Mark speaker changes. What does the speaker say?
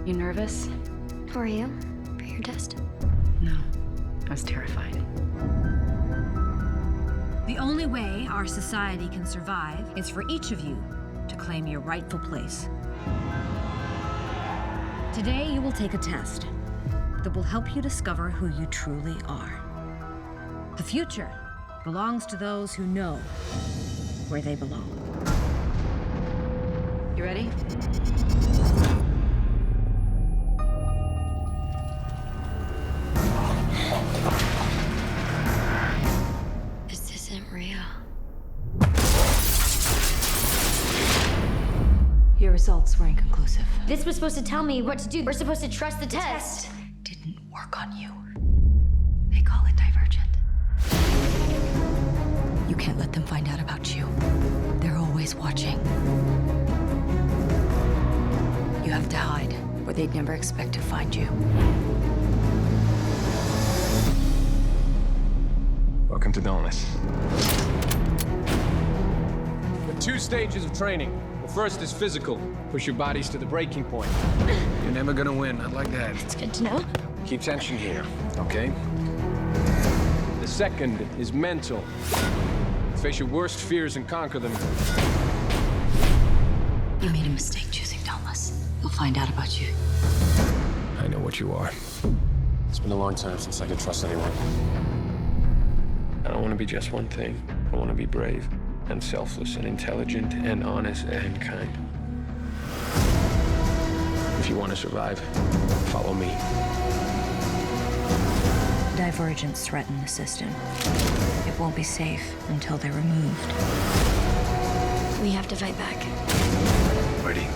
Speaker 1: You nervous?
Speaker 2: Were you? For your test?
Speaker 1: No. I was terrified.
Speaker 3: The only way our society can survive is for each of you to claim your rightful place. Today, you will take a test that will help you discover who you truly are. The future belongs to those who know where they belong.
Speaker 1: You ready?
Speaker 2: This isn't real.
Speaker 1: Your results were inconclusive.
Speaker 2: This was supposed to tell me what to do. We're supposed to trust the test.
Speaker 1: Didn't work on you. They call it divergent. You can't let them find out about you. They're always watching. You have to hide where they'd never expect to find you.
Speaker 4: Welcome to Dauntless. There are 2 stages of training. The first is physical. Push your bodies to the breaking point. You're never gonna win, not like that.
Speaker 2: It's good to know.
Speaker 4: Keep tension here, okay? The second is mental. Face your worst fears and conquer them.
Speaker 1: You made a mistake choosing Dauntless. They'll find out about you.
Speaker 4: I know what you are. It's been a long time since I could trust anyone. I don't want to be just one thing. I want to be brave and selfless and intelligent and honest and kind. If you want to survive, follow me.
Speaker 3: Divergents threaten the system. It won't be safe until they're removed.
Speaker 2: We have to fight back.
Speaker 4: Ready?